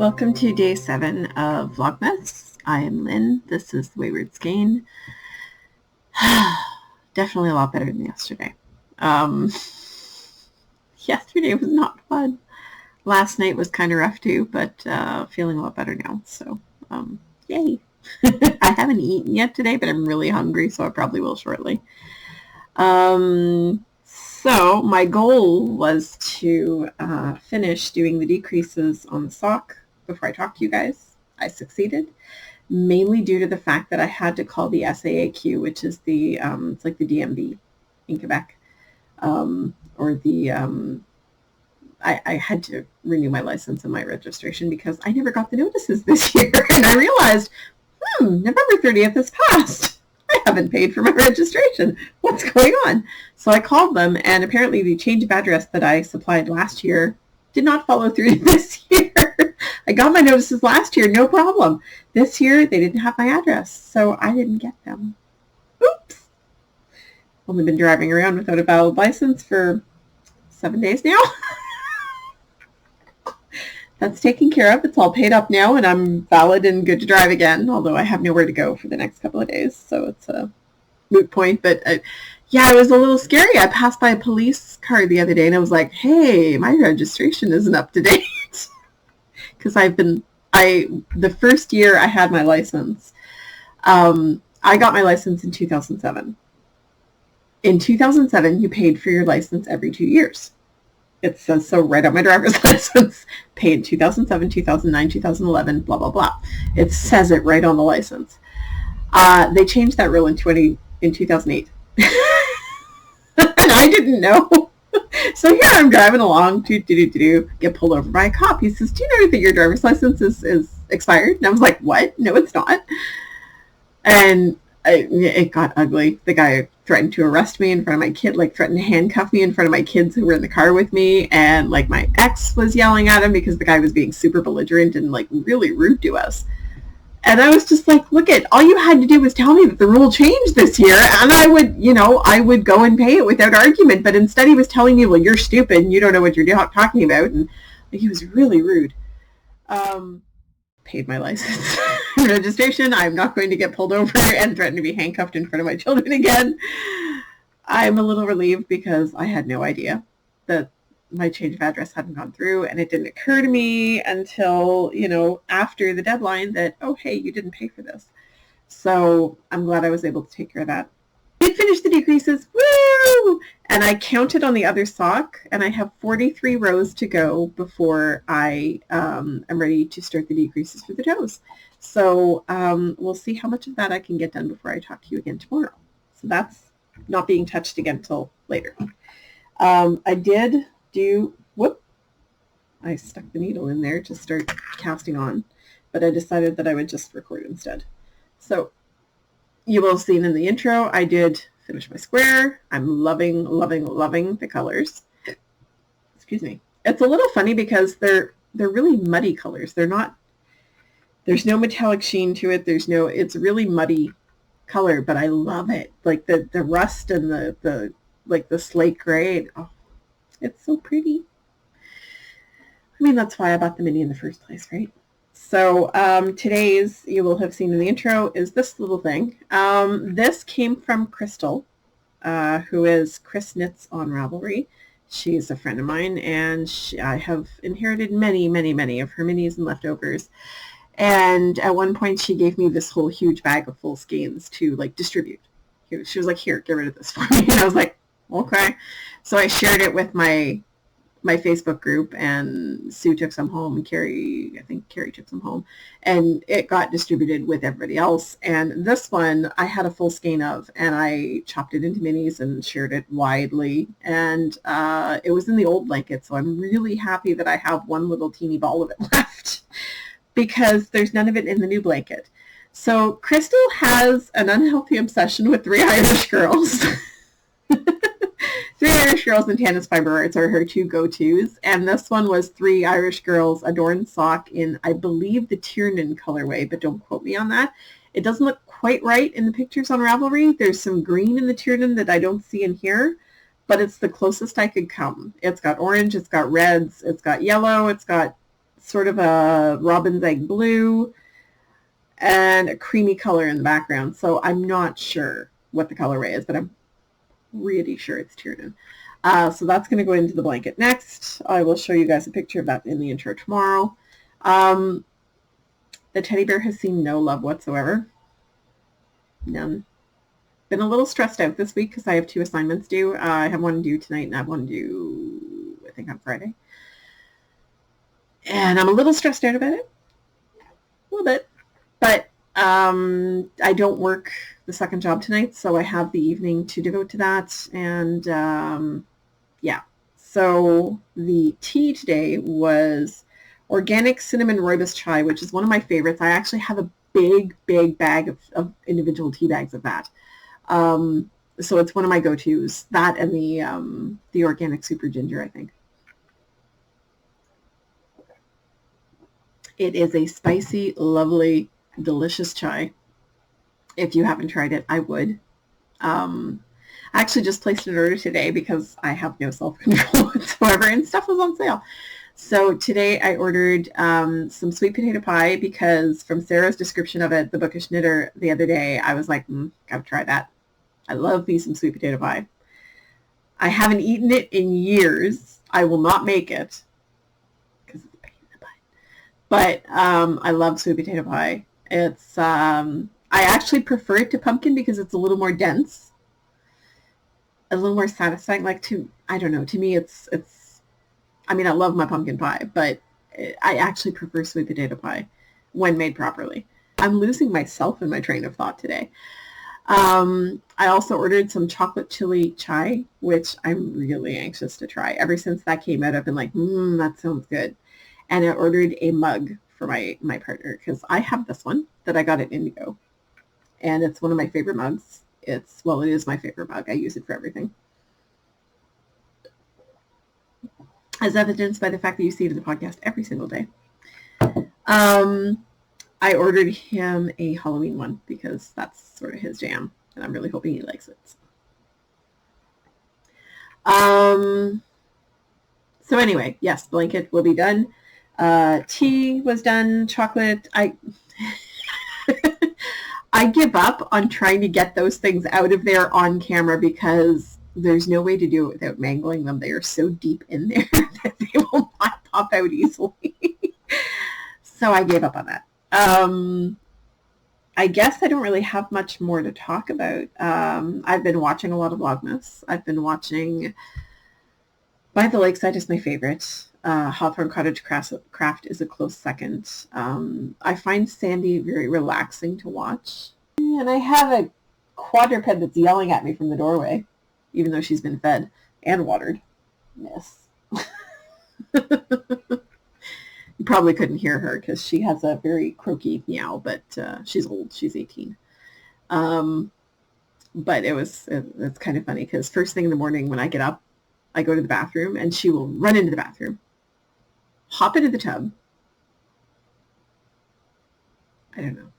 Welcome to day 7 of Vlogmas. I am Lynn. This is Wayward Skein. Definitely a lot better than yesterday. Yesterday was not fun. Last night was kind of rough too, but feeling a lot better now. So, yay. I haven't eaten yet today, but I'm really hungry, so I probably will shortly. So my goal was to finish doing the decreases on the sock before I talk to you guys. I succeeded, mainly due to the fact that I had to call the SAAQ, which is the, it's like the DMV in Quebec, or the, I had to renew my license and my registration because I never got the notices this year. And I realized, November 30th is passed. I haven't paid for my registration. What's going on? So I called them, and apparently the change of address that I supplied last year did not follow through this year. I got my notices last year, no problem. This year, they didn't have my address, so I didn't get them. Oops. Only been driving around without a valid license for 7 days now. That's taken care of. It's all paid up now, and I'm valid and good to drive again, although I have nowhere to go for the next couple of days, so it's a moot point. But yeah, it was a little scary. I passed by a police car the other day, and I was like, hey, my registration isn't up to date. Because the first year I had my license, I got my license in 2007. In 2007, you paid for your license every 2 years. It says so right on my driver's license. Paid 2007, 2009, 2011, blah, blah, blah. It says it right on the license. They changed that rule in 2008. And I didn't know. So here I'm driving along, get pulled over by a cop. He says, do you know that your driver's license is expired? And I was like, what? No, it's not. And it got ugly. The guy threatened to arrest me in front of my kid, threatened to handcuff me in front of my kids who were in the car with me. And my ex was yelling at him because the guy was being super belligerent and really rude to us. And I was just like, look all you had to do was tell me that the rule changed this year, and I would go and pay it without argument. But instead he was telling me, well, you're stupid and you don't know what you're talking about. And he was really rude. Paid my license and registration. I'm not going to get pulled over and threaten to be handcuffed in front of my children again. I'm a little relieved because I had no idea that my change of address hadn't gone through, and it didn't occur to me until, after the deadline that, oh, hey, you didn't pay for this. So I'm glad I was able to take care of that. Did finish the decreases. Woo! And I counted on the other sock, and I have 43 rows to go before I am ready to start the decreases for the toes. So we'll see how much of that I can get done before I talk to you again tomorrow. So that's not being touched again until later. I did do, I stuck the needle in there to start casting on, but I decided that I would just record instead. So you will have seen in the intro, I did finish my square. I'm loving, loving, loving the colors. Excuse me. It's a little funny because they're really muddy colors. There's no metallic sheen to it. It's really muddy color, but I love it. The rust and the slate gray. Oh, it's so pretty. I mean, that's why I bought the mini in the first place, right? So today's, you will have seen in the intro, is this little thing. This came from Crystal, who is Chris Knits on Ravelry. She's a friend of mine, and I have inherited many, many, many of her minis and leftovers. And at one point, she gave me this whole huge bag of full skeins to distribute. She was like, here, get rid of this for me. And I was like, okay. So I shared it with my Facebook group, and Sue took some home, and I think Carrie took some home, and it got distributed with everybody else. And this one I had a full skein of, and I chopped it into minis and shared it widely. And it was in the old blanket, so I'm really happy that I have one little teeny ball of it left because there's none of it in the new blanket. So Crystal has an unhealthy obsession with 3 Irish girls. 3 Irish Girls and Tannis Fiber Arts are her 2 go-tos, and this one was 3 Irish Girls adorned sock in, I believe, the Tiernan colorway, but don't quote me on that. It doesn't look quite right in the pictures on Ravelry. There's some green in the Tiernan that I don't see in here, but it's the closest I could come. It's got orange, it's got reds, it's got yellow, it's got sort of a robin's egg blue and a creamy color in the background. So I'm not sure what the colorway is, but I'm really sure it's Tiernan. So that's going to go into the blanket next. I will show you guys a picture of that in the intro tomorrow. The teddy bear has seen no love whatsoever. None. Been a little stressed out this week because I have 2 assignments due. I have one due tonight and I have one due, I think, on Friday. And I'm a little stressed out about it. A little bit. But I don't work the second job tonight, so I have the evening to devote to that. And yeah. So the tea today was organic cinnamon rooibos chai, which is one of my favorites. I actually have a big bag of individual tea bags of that. So it's one of my go-tos. That and the organic super ginger, I think. It is a spicy, lovely, delicious chai. If you haven't tried it, I would. I actually just placed an order today because I have no self-control whatsoever, and stuff was on sale. So today I ordered some sweet potato pie because from Sarah's description of it, the Bookish Knitter, the other day, I was like, gotta try that. I love me some sweet potato pie. I haven't eaten it in years. I will not make it because it's a pain in the butt. But I love sweet potato pie. It's I actually prefer it to pumpkin because it's a little more dense, a little more satisfying. Like I don't know. To me, it's. I mean, I love my pumpkin pie, but I actually prefer sweet potato pie when made properly. I'm losing myself in my train of thought today. I also ordered some chocolate chili chai, which I'm really anxious to try. Ever since that came out, I've been like, that sounds good. And I ordered a mug for my partner because I have this one that I got at Indigo. And it's one of my favorite mugs. It is my favorite mug. I use it for everything. As evidenced by the fact that you see it in the podcast every single day. I ordered him a Halloween one because that's sort of his jam, and I'm really hoping he likes it. So anyway, yes, blanket will be done. Tea was done. Chocolate, I give up on trying to get those things out of there on camera because there's no way to do it without mangling them. They are so deep in there that they will not pop out easily. So I gave up on that. I guess I don't really have much more to talk about. I've been watching a lot of Vlogmas. I've been watching By the Lakeside is my favorite. Hawthorne Cottage Craft is a close second. I find Sandy very relaxing to watch. And I have a quadruped that's yelling at me from the doorway, even though she's been fed and watered. Miss. You probably couldn't hear her because she has a very croaky meow, but she's old. She's 18. But it's kind of funny because first thing in the morning when I get up, I go to the bathroom and she will run into the bathroom, hop into the tub. I don't know.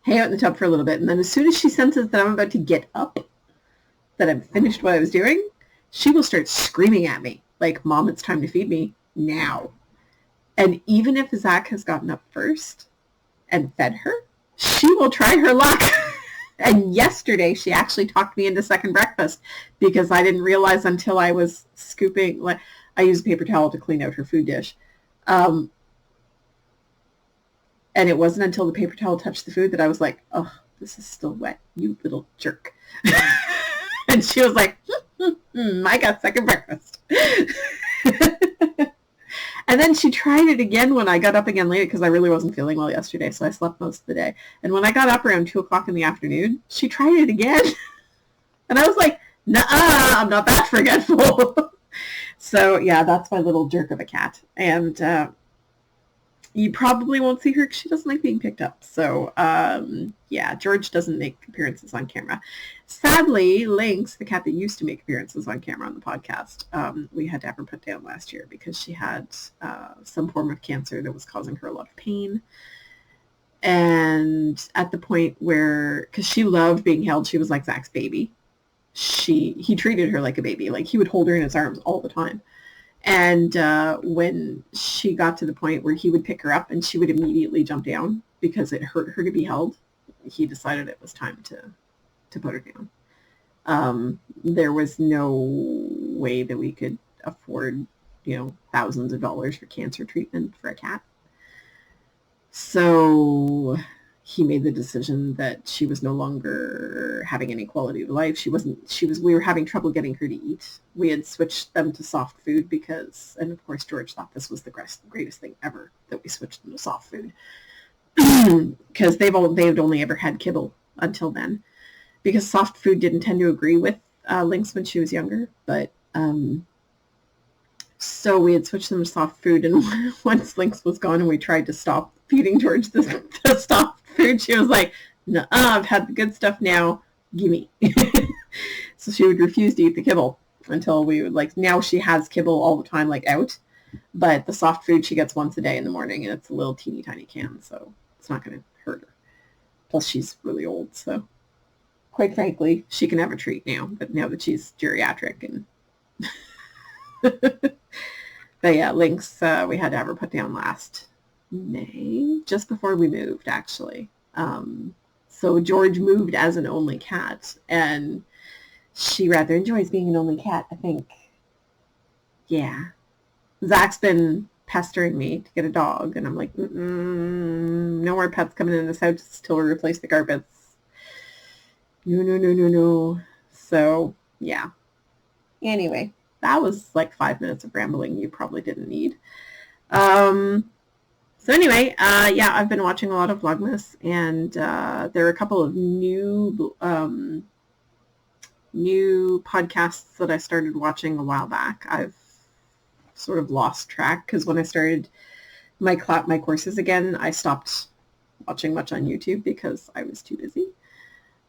Hang out in the tub for a little bit. And then as soon as she senses that I'm about to get up, that I've finished what I was doing, she will start screaming at me like, Mom, it's time to feed me now. And even if Zach has gotten up first and fed her, she will try her luck. And yesterday, she actually talked me into second breakfast because I didn't realize until I was scooping, like I used a paper towel to clean out her food dish. And it wasn't until the paper towel touched the food that I was like, oh, this is still wet, you little jerk. And she was like, I got second breakfast. And then she tried it again when I got up again late because I really wasn't feeling well yesterday, so I slept most of the day. And when I got up around 2 o'clock in the afternoon, she tried it again. And I was like, nuh-uh, I'm not that forgetful. So, yeah, that's my little jerk of a cat. And you probably won't see her because she doesn't like being picked up. So, yeah, George doesn't make appearances on camera. Sadly, Lynx, the cat that used to make appearances on camera on the podcast, we had to have her put down last year because she had some form of cancer that was causing her a lot of pain. And at the point where, because she loved being held, she was like Zach's baby. He treated her like a baby. Like he would hold her in his arms all the time. And when she got to the point where he would pick her up and she would immediately jump down because it hurt her to be held, he decided it was time to put her down. There was no way that we could afford, thousands of dollars for cancer treatment for a cat. So he made the decision that she was no longer having any quality of life. We were having trouble getting her to eat. We had switched them to soft food and of course George thought this was the greatest thing ever that we switched them to soft food because they'd only ever had kibble until then, because soft food didn't tend to agree with Lynx when she was younger. But so we had switched them to soft food, and once Lynx was gone and we tried to stop feeding George the soft food, she was like, "No, I've had the good stuff now, gimme." So she would refuse to eat the kibble until we would now she has kibble all the time, out, but the soft food she gets once a day in the morning, and it's a little teeny tiny can, so it's not going to hurt her. Plus she's really old, so quite frankly, she can have a treat now, but now that she's geriatric. And but yeah, Lynx, we had to have her put down last May, just before we moved, actually. So George moved as an only cat, and she rather enjoys being an only cat, I think. Yeah. Zach's been pestering me to get a dog, and I'm like, no more pets coming in this house till we replace the carpets. No. So, yeah. Anyway, that was 5 minutes of rambling you probably didn't need. So anyway, yeah, I've been watching a lot of Vlogmas, and there are a couple of new podcasts that I started watching a while back. I've sort of lost track because when I started my courses again, I stopped watching much on YouTube because I was too busy.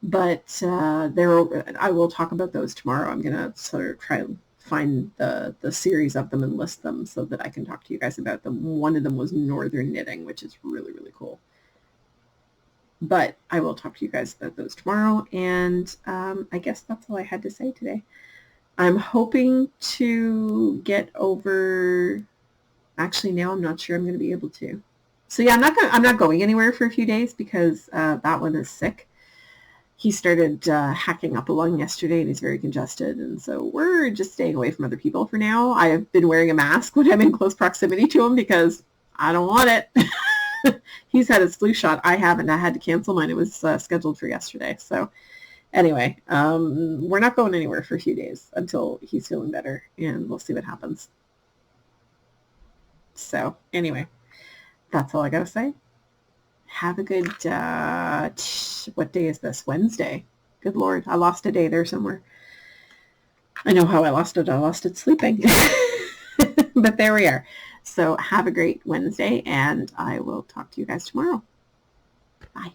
But I will talk about those tomorrow. I'm gonna sort of try and find the series of them and list them so that I can talk to you guys about them. One of them was Northern Knitting, which is really, really cool. But I will talk to you guys about those tomorrow, and I guess that's all I had to say today. I'm hoping to get over. Actually, now I'm not sure I'm going to be able to. So yeah, I'm not going anywhere for a few days because that one is sick. He started hacking up a lung yesterday, and he's very congested, and so we're just staying away from other people for now. I have been wearing a mask when I'm in close proximity to him because I don't want it. He's had his flu shot. I haven't. I had to cancel mine. It was scheduled for yesterday. So anyway, we're not going anywhere for a few days until he's feeling better, and we'll see what happens. So anyway, that's all I got to say. Have a good, what day is this? Wednesday. Good Lord, I lost a day there somewhere. I know how I lost it. I lost it sleeping. But there we are. So have a great Wednesday, and I will talk to you guys tomorrow. Bye.